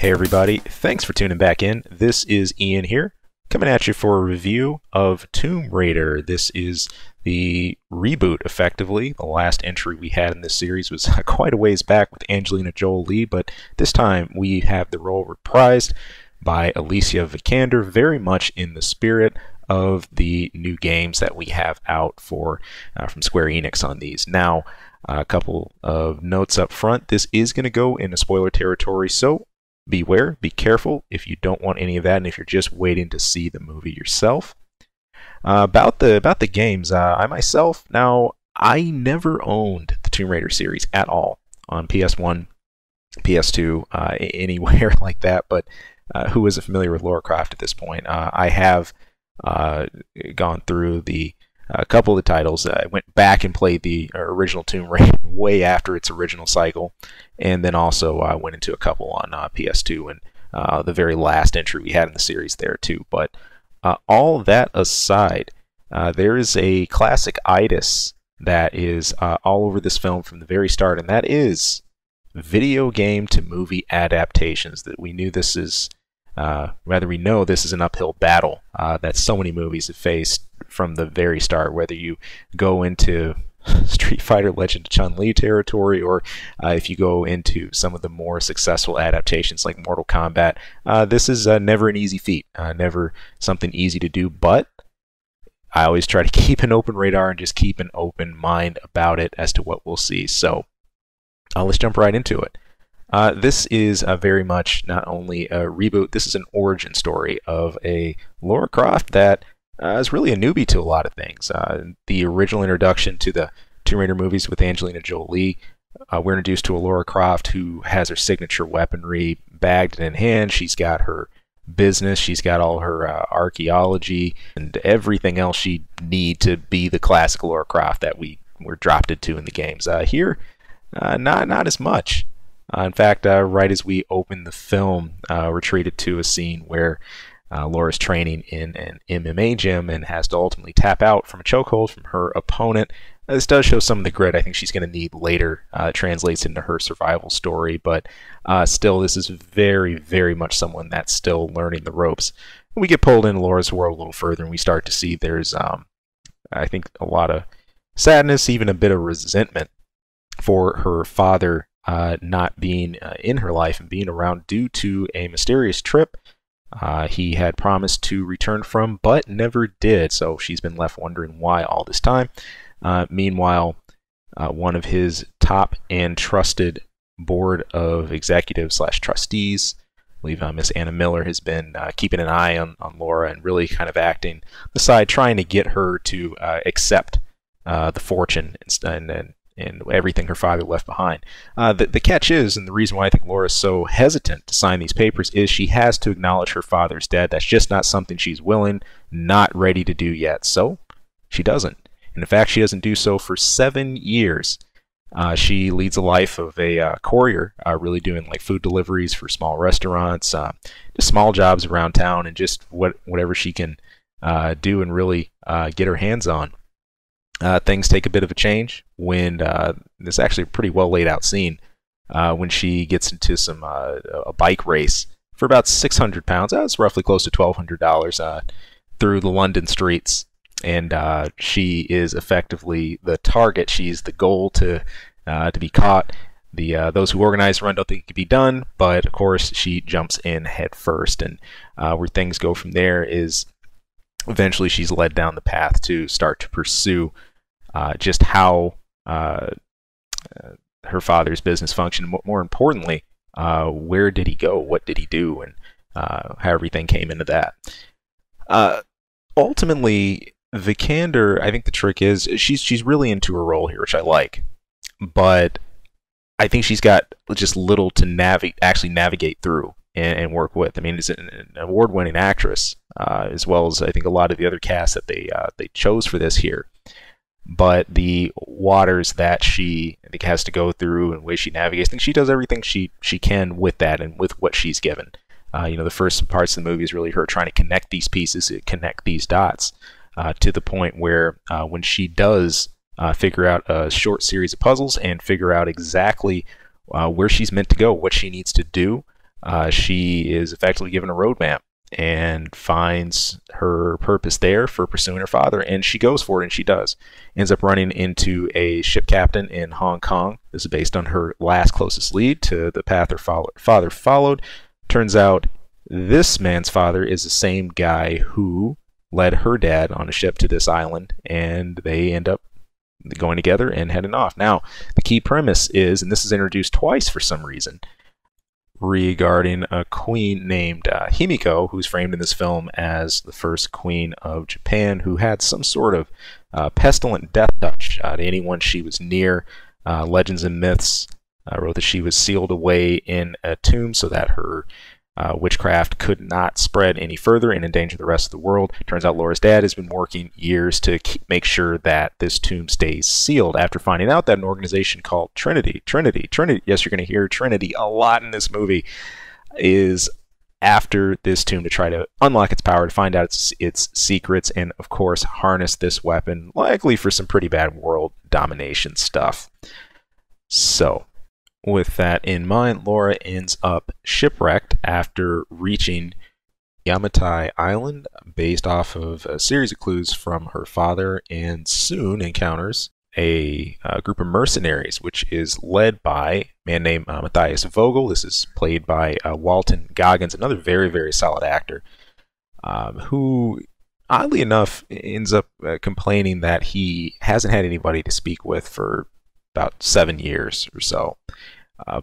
Hey everybody, thanks for tuning back in. This is Ian here, coming at you for a review of Tomb Raider. This is the reboot, effectively. The last entry we had in this series was quite a ways back with Angelina Jolie, but this time we have the role reprised by Alicia Vikander, very much in the spirit of the new games that we have out for from Square Enix on these. Now, a couple of notes up front. This is going to go into spoiler territory, so beware, be careful if you don't want any of that, and if you're just waiting to see the movie yourself. About the games, I myself, now, I never owned the Tomb Raider series at all on PS1, PS2, anywhere like that, but who isn't familiar with Lara Croft at this point? I have gone through a couple of the titles. I went back and played the original Tomb Raider way after its original cycle, and then also went into a couple on PS2 and the very last entry we had in the series there too. But all that aside, there is a classic itis that is all over this film from the very start, and that is video game to movie adaptations. That we knew this is, we know this is an uphill battle that so many movies have faced from the very start, whether you go into Street Fighter Legend of Chun-Li territory, or if you go into some of the more successful adaptations like Mortal Kombat. This is never an easy feat, never something easy to do, but I always try to keep an open radar and just keep an open mind about it as to what we'll see. So let's jump right into it. This is very much not only a reboot, this is an origin story of a Lara Croft that is really a newbie to a lot of things. The original introduction to the Tomb Raider movies with Angelina Jolie, we're introduced to a Lara Croft who has her signature weaponry bagged and in hand. She's got her business, she's got all her archaeology and everything else she need to be the classic Lara Croft that we were dropped into in the games. Here, not as much. In fact, right as we open the film, we're treated to a scene where Laura's training in an MMA gym and has to ultimately tap out from a chokehold from her opponent. This does show some of the grit I think she's going to need later. Translates into her survival story, but still, this is very, very much someone that's still learning the ropes. We get pulled into Laura's world a little further, and we start to see there's, I think, a lot of sadness, even a bit of resentment for her father not being in her life and being around due to a mysterious trip he had promised to return from, but never did. So she's been left wondering why all this time. Meanwhile, one of his top and trusted board of executives / trustees, I believe Miss Anna Miller, has been keeping an eye on Laura and really kind of acting the side, trying to get her to accept the fortune and everything her father left behind. The catch is, and the reason why I think Laura's so hesitant to sign these papers, is she has to acknowledge her father's dead. That's just not something she's not ready to do yet. So she doesn't. And in fact, she doesn't do so for 7 years. She leads a life of a courier, really doing like food deliveries for small restaurants, just small jobs around town, and just whatever she can do and really get her hands on. Things take a bit of a change when this is actually a pretty well laid out scene when she gets into a bike race for about 600 pounds. That's roughly close to $1,200 through the London streets, and she is effectively the target. She's the goal to be caught. Those who organize the run don't think it can be done, but of course she jumps in head first, and where things go from there is eventually she's led down the path to start to pursue just how her father's business functioned. More importantly, where did he go? What did he do? And how everything came into that. Ultimately, Vikander, I think the trick is she's really into her role here, which I like. But I think she's got just little to navigate through and work with. I mean, it's an award-winning actress, as well as I think a lot of the other cast that they chose for this here. But the waters that she, I think, has to go through and the way she navigates, I think she does everything she can with that and with what she's given. The first parts of the movie is really her trying to connect these pieces, connect these dots, to the point where when she does figure out a short series of puzzles and figure out exactly where she's meant to go, what she needs to do, she is effectively given a roadmap and finds her purpose there for pursuing her father, and she goes for it, and she does. Ends up running into a ship captain in Hong Kong. This is based on her last closest lead to the path her father followed. Turns out this man's father is the same guy who led her dad on a ship to this island, and they end up going together and heading off. Now, the key premise is, and this is introduced twice for some reason, regarding a queen named Himiko, who's framed in this film as the first queen of Japan, who had some sort of pestilent death touch to anyone she was near. Legends and myths wrote that she was sealed away in a tomb so that her witchcraft could not spread any further and endanger the rest of the world. Turns out Laura's dad has been working years to make sure that this tomb stays sealed after finding out that an organization called Trinity, yes, you're going to hear Trinity a lot in this movie, is after this tomb to try to unlock its power, to find out its secrets, and of course harness this weapon, likely for some pretty bad world domination stuff. So, with that in mind, Laura ends up shipwrecked after reaching Yamatai Island, based off of a series of clues from her father, and soon encounters a group of mercenaries, which is led by a man named Matthias Vogel. This is played by Walton Goggins, another very, very solid actor, who, oddly enough, ends up complaining that he hasn't had anybody to speak with for about 7 years or so.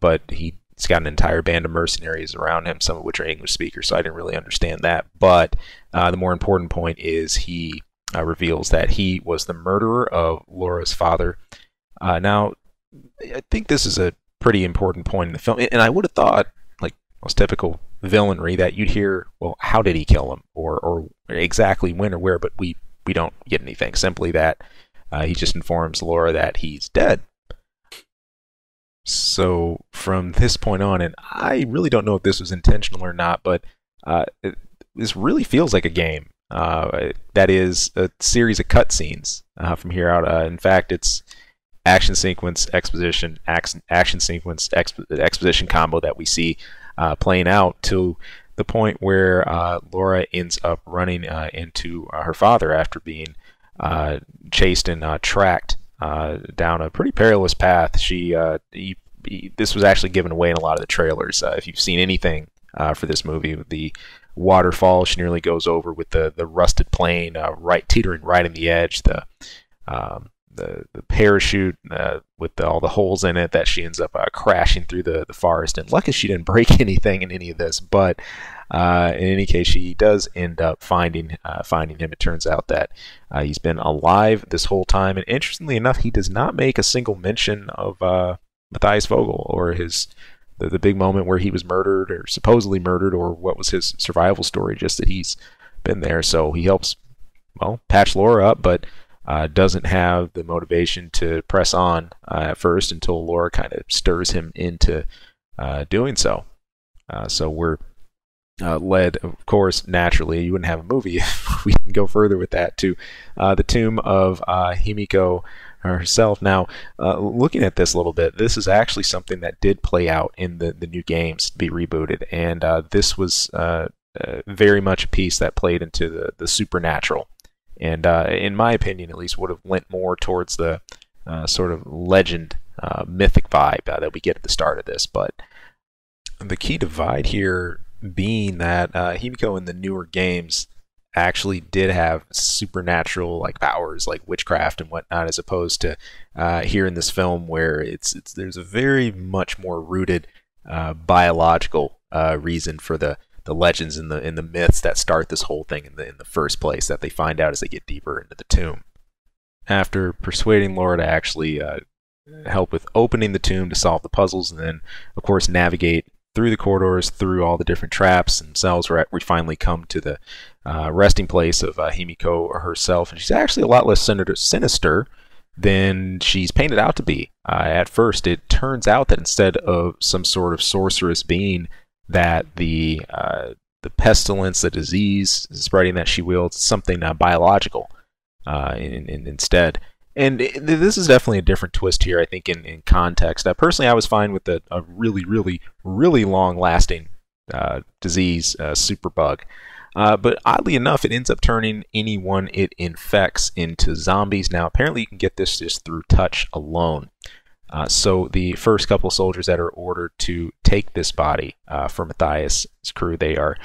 But he's got an entire band of mercenaries around him, some of which are English speakers, so I didn't really understand that. But the more important point is he reveals that he was the murderer of Laura's father. Now, I think this is a pretty important point in the film, and I would have thought, like most typical villainry, that you'd hear, well, how did he kill him, or exactly when or where, but we don't get anything. Simply that he just informs Laura that he's dead. So from this point on, and I really don't know if this was intentional or not, but this really feels like a game. That is a series of cutscenes from here out. In fact, it's action sequence, exposition, action sequence, exposition combo that we see playing out to the point where Laura ends up running into her father after being chased and tracked down a pretty perilous path. This was actually given away in a lot of the trailers. If you've seen anything for this movie, the waterfall she nearly goes over with the rusted plane teetering right in the edge, the parachute with all the holes in it that she ends up crashing through the forest. And lucky she didn't break anything in any of this, but in any case, she does end up finding him. It turns out that he's been alive this whole time, and interestingly enough, he does not make a single mention of Matthias Vogel or the big moment where he was murdered or supposedly murdered, or what was his survival story, just that he's been there. So he helps, well, patch Laura up, but doesn't have the motivation to press on at first until Laura kind of stirs him into doing so. So we're led, of course, naturally, you wouldn't have a movie if we didn't go further with that, to the tomb of Himiko herself. Now, looking at this a little bit, this is actually something that did play out in the new games to be rebooted, and this was very much a piece that played into the supernatural, and in my opinion at least would have lent more towards the sort of legend mythic vibe that we get at the start of this. But the key divide here being that Himiko in the newer games actually did have supernatural like powers, like witchcraft and whatnot, as opposed to here in this film where there's a very much more rooted biological reason for the legends and the myths that start this whole thing in the first place, that they find out as they get deeper into the tomb. After persuading Laura to actually help with opening the tomb to solve the puzzles, and then of course navigate through the corridors, through all the different traps themselves, we finally come to the resting place of Himiko herself, and she's actually a lot less sinister than she's painted out to be. At first, it turns out that instead of some sort of sorceress being, that the pestilence, the disease spreading that she wields, something biological instead. And this is definitely a different twist here, I think, in context. Personally, I was fine with a really, really, really long-lasting disease, superbug. But oddly enough, it ends up turning anyone it infects into zombies. Now, apparently, you can get this just through touch alone. So the first couple of soldiers that are ordered to take this body for Matthias' crew, they are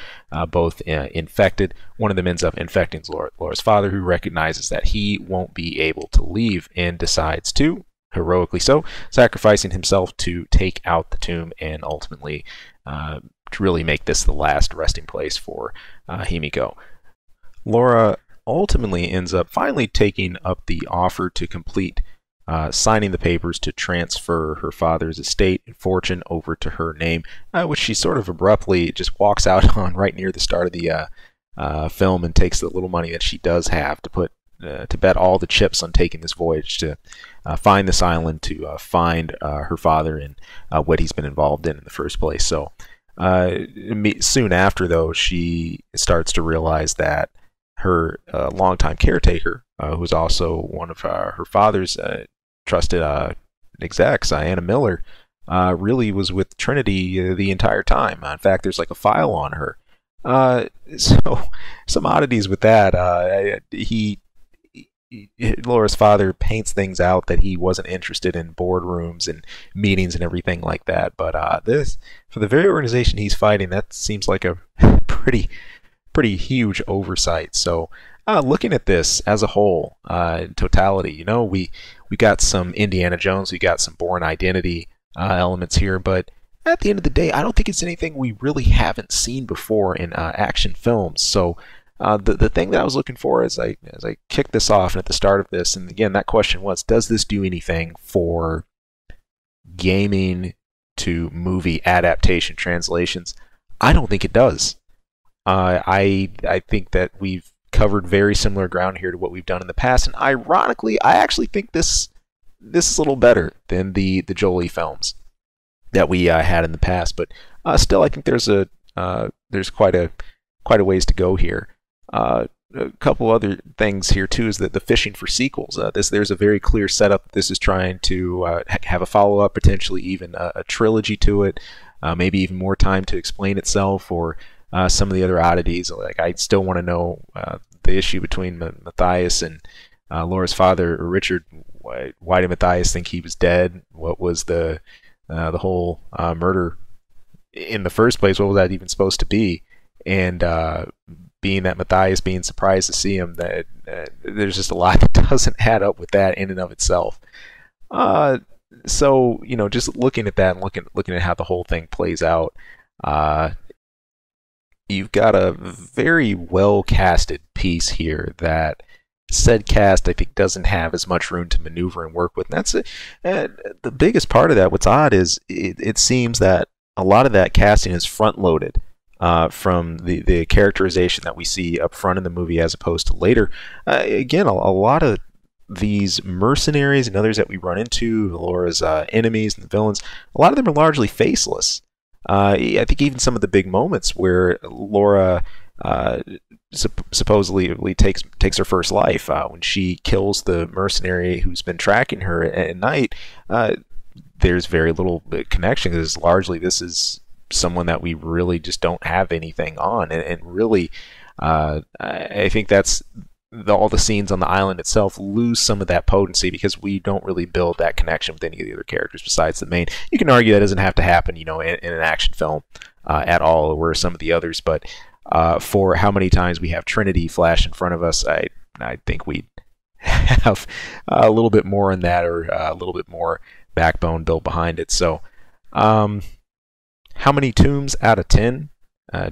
both infected. One of them ends up infecting Laura's father, who recognizes that he won't be able to leave and decides to, heroically so, sacrificing himself to take out the tomb and ultimately to really make this the last resting place for Himiko. Laura ultimately ends up finally taking up the offer to complete signing the papers to transfer her father's estate and fortune over to her name, which she sort of abruptly just walks out on right near the start of the film, and takes the little money that she does have to put to bet all the chips on taking this voyage to find this island, to find her father and what he's been involved in the first place. So soon after, though, she starts to realize that her longtime caretaker, who's also one of her father's trusted execs, Anna Miller, really was with Trinity the entire time. In fact, there's like a file on her. So some oddities with that. Laura's father paints things out that he wasn't interested in boardrooms and meetings and everything like that. But this, for the very organization he's fighting, that seems like a pretty huge oversight. So looking at this as a whole, in totality, we got some Indiana Jones, we got some Bourne Identity elements here, but at the end of the day, I don't think it's anything we really haven't seen before in action films. So the thing that I was looking for as I kicked this off and at the start of this, and again, that question was, does this do anything for gaming to movie adaptation translations? I don't think it does. I think that we've covered very similar ground here to what we've done in the past, and ironically, I actually think this is a little better than the Jolie films that we had in the past. But still, I think there's quite a ways to go here. A couple other things here too is that the fishing for sequels. There's a very clear setup. This is trying to have a follow-up, potentially even a trilogy to it. Maybe even more time to explain itself, or some of the other oddities. Like, I still want to know the issue between Matthias and Laura's father, Richard. Why did Matthias think he was dead? What was the whole murder in the first place? What was that even supposed to be? And being that Matthias being surprised to see him, that there's just a lot that doesn't add up with that in and of itself. So just looking at that and looking at how the whole thing plays out, you've got a very well casted piece here that said cast, I think, doesn't have as much room to maneuver and work with. And that's the biggest part of that. What's odd is it seems that a lot of that casting is front loaded from the characterization that we see up front in the movie as opposed to later. Again, a lot of these mercenaries and others that we run into, Laura's enemies and the villains, a lot of them are largely faceless. I think even some of the big moments where Laura supposedly takes her first life, when she kills the mercenary who's been tracking her at night, there's very little connection, because largely this is someone that we really just don't have anything on, and really I think that's all the scenes on the island itself lose some of that potency, because we don't really build that connection with any of the other characters besides the main. You can argue that doesn't have to happen, in an action film at all, or some of the others, but for how many times we have Trinity flash in front of us, I think we have a little bit more in that, or a little bit more backbone built behind it. So how many tombs out of 10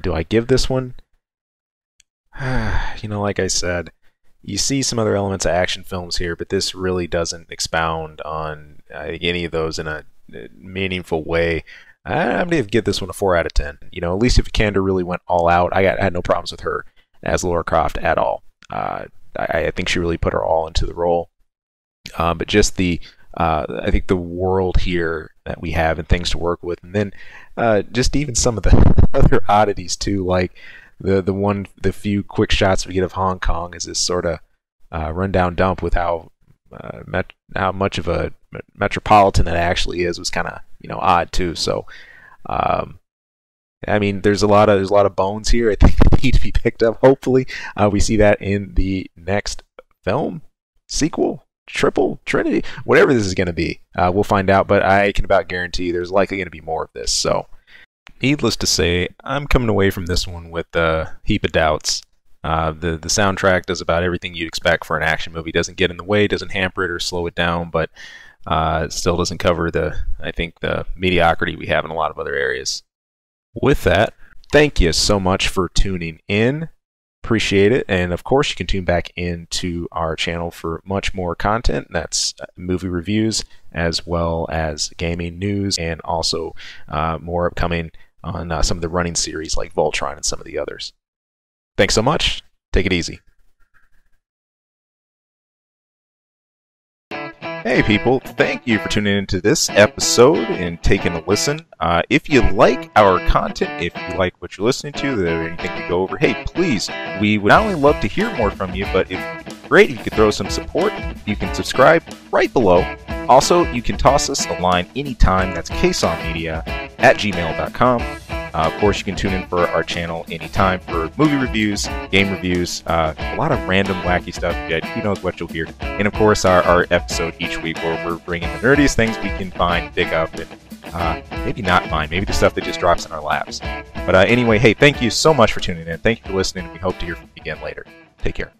do I give this one? Like I said, you see some other elements of action films here, but this really doesn't expound on any of those in a meaningful way. I'm going to give this one a 4 out of 10. Alicia Vikander really went all out. I had no problems with her as Lara Croft at all. I think she really put her all into the role. But just I think the world here that we have and things to work with, and then just even some of the other oddities too, like the few quick shots we get of Hong Kong as this sort of rundown dump with how much of a metropolitan that actually is, was kind of odd too. So I mean, there's a lot of bones here. I think they need to be picked up. Hopefully, we see that in the next film, sequel, triple, trinity, whatever this is going to be. We'll find out, but I can about guarantee there's likely going to be more of this. So, needless to say, I'm coming away from this one with a heap of doubts. The soundtrack does about everything you'd expect for an action movie. Doesn't get in the way, doesn't hamper it or slow it down, but it still doesn't cover the mediocrity we have in a lot of other areas. With that, thank you so much for tuning in. Appreciate it. And of course, you can tune back into our channel for much more content. That's movie reviews as well as gaming news, and also more upcoming on some of the running series like Voltron and some of the others. Thanks so much. Take it easy. Hey people, thank you for tuning into this episode and taking a listen. If you like our content, if you like what you're listening to, if there's anything we go over, hey, please, we would not only love to hear more from you, but if great, you could throw some support. You can subscribe right below. Also, you can toss us a line anytime. That's ksongmedia@gmail.com. Of course, you can tune in for our channel anytime for movie reviews, game reviews, a lot of random wacky stuff. Who knows what you'll hear. And of course, our episode each week where we're bringing the nerdiest things we can find, pick up, and maybe not find. Maybe the stuff that just drops in our laps. But anyway, hey, thank you so much for tuning in. Thank you for listening. We hope to hear from you again later. Take care.